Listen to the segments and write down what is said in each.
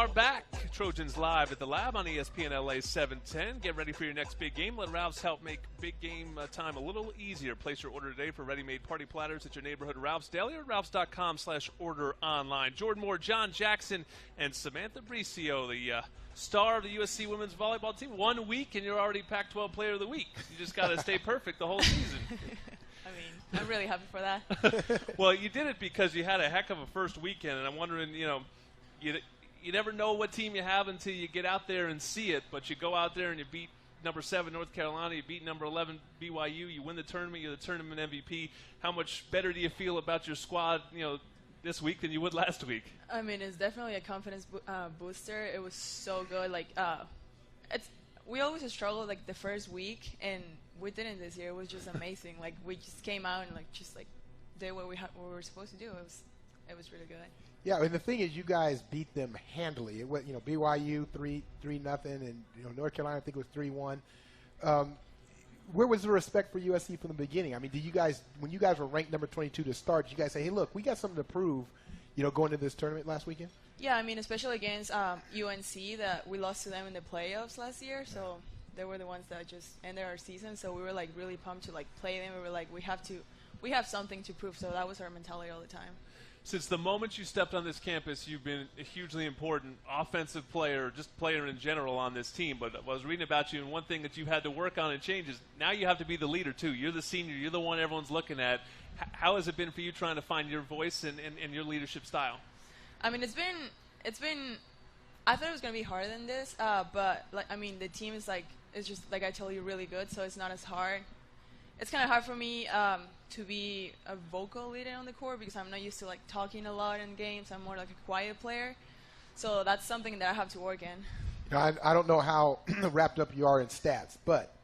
are back. Trojans live at the lab on ESPN LA 710. Get ready for your next big game. Let Ralph's help make big game time a little easier. Place your order today for ready-made party platters at your neighborhood Ralph's Deli or ralphs.com/order online. Jordan Moore, John Jackson, and Samantha Bricio, the star of the USC women's volleyball team. 1 week and you're already Pac-12 Player of the Week. You just got to stay perfect the whole season. I mean, I'm really happy for that. Well, you did it because you had a heck of a first weekend, and I'm wondering, you never know what team you have until you get out there and see it, but you go out there and you beat number 7 North Carolina, you beat number 11 BYU, you win the tournament, you're the tournament MVP. How much better do you feel about your squad, this week than you would last week? I mean, it's definitely a confidence booster. It was so good. We always struggle the first week, and we didn't this year. It was just amazing. We just came out and did what we were supposed to do. It was really good. Yeah, and the thing is, you guys beat them handily. It was, BYU 3-0, and North Carolina I think it was 3-1. Where was the respect for USC from the beginning? I mean, when you guys were ranked number 22 to start, did you guys say, "Hey, look, we got something to prove," going into this tournament last weekend? Yeah, I mean, especially against UNC, that we lost to them in the playoffs last year, so they were the ones that just ended our season. So we were really pumped to play them. We were we have something to prove. So that was our mentality all the time. Since the moment you stepped on this campus, you've been a hugely important offensive player, just player in general on this team. But I was reading about you, and one thing that you've had to work on and change is now you have to be the leader, too. You're the senior. You're the one everyone's looking at. How has it been for you trying to find your voice and your leadership style? I mean, it's been I thought it was going to be harder than this, but, the team is, it's just, I told you, really good, so it's not as hard. It's kind of hard for me to be a vocal leader on the court because I'm not used to talking a lot in games. I'm more like a quiet player, so that's something that I have to work in. I don't know how wrapped up you are in stats, but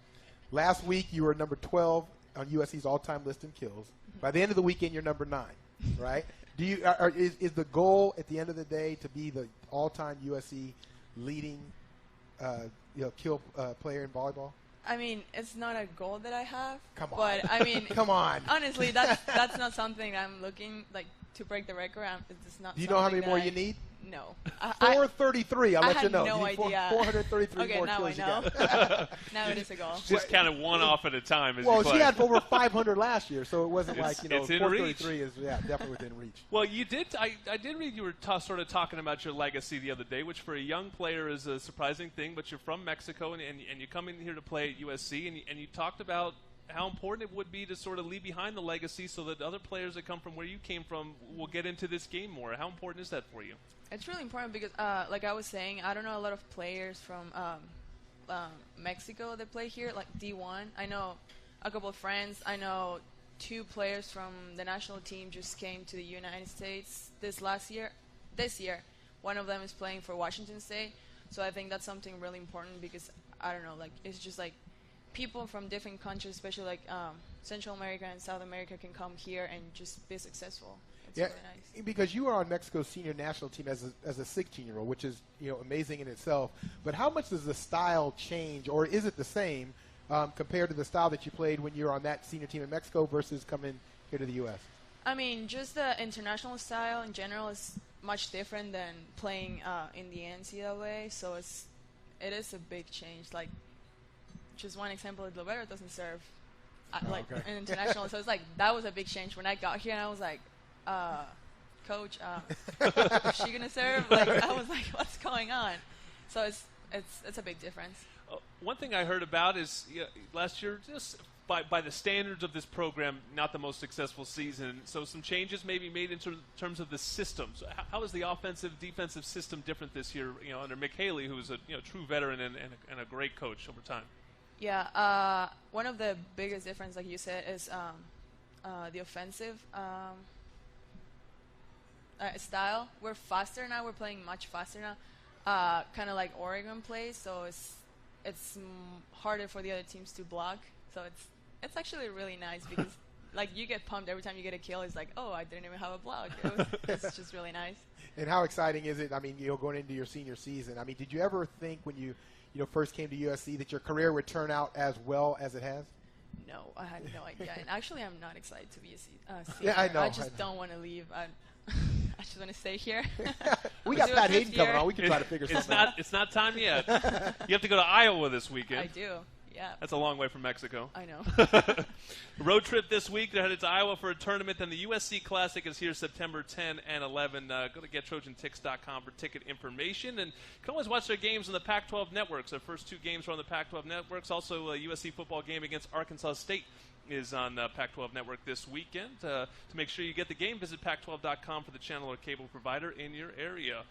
last week you were number 12 on USC's all-time list in kills. Mm-hmm. By the end of the weekend, you're number 9, right? Is the goal at the end of the day to be the all-time USC leading kill player in volleyball? I mean, it's not a goal that I have. Come on. But, I mean, come on. Honestly, that's not something I'm looking, to break the record. It's not. Do you know how many more you need? No. 433, I'll let you know. I had no idea. 433 okay, more now kills I know. you got. Now it is a goal. Just kind of one off at a time as you well, play. she had over 500 last year, so it wasn't it's 433 is definitely within reach. Well, you did. I did read you were sort of talking about your legacy the other day, which for a young player is a surprising thing. But you're from Mexico, and you come in here to play at USC, and you talked about how important it would be to sort of leave behind the legacy so that other players that come from where you came from will get into this game more. How important is that for you? It's really important because, like I was saying, I don't know a lot of players from Mexico that play here, like D1. I know a couple of friends. I know 2 players from the national team just came to the United States this year. One of them is playing for Washington State. So I think that's something really important because, I don't know, it's just people from different countries, especially Central America and South America, can come here and just be successful. It's really nice. Because you are on Mexico's senior national team as a 16-year-old, which is amazing in itself. But how much does the style change, or is it the same compared to the style that you played when you were on that senior team in Mexico versus coming here to the U.S.? I mean, just the international style in general is much different than playing in the NCAA. So it is a big change. Just one example, Libero doesn't serve in international. So it's that was a big change when I got here, and I was like, Coach, is she gonna serve? I was like, what's going on? So it's a big difference. One thing I heard about is last year, just by the standards of this program, not the most successful season. So some changes may be made in terms of the system. So how is the offensive defensive system different this year? Under Mick Haley, who is a true veteran and a great coach over time. Yeah, one of the biggest difference, like you said, is the offensive style. We're faster now. We're playing much faster now, kind of like Oregon plays. So it's harder for the other teams to block. So it's actually really nice because you get pumped every time you get a kill. It's oh, I didn't even have a block. It's just really nice. And how exciting is it? I mean, going into your senior season. I mean, did you ever think when you first came to USC that your career would turn out as well as it has? No, I had no idea. And actually, I'm not excited to be a senior. Yeah, I know. I just don't want to leave. I she's gonna stay here. We got Do a Pat fifth Hayden coming year. on. We can try to figure something out. It's not time yet. You have to go to Iowa this weekend. I do. Yeah. That's a long way from Mexico. I know. Road trip this week. They're headed to Iowa for a tournament. Then the USC Classic is here September 10 and 11. Go to GetTrojanTix.com for ticket information. And you can always watch their games on the Pac-12 networks. Their first 2 games are on the Pac-12 networks. Also, a USC football game against Arkansas State is on Pac-12 Network this weekend. To make sure you get the game, visit Pac12.com for the channel or cable provider in your area.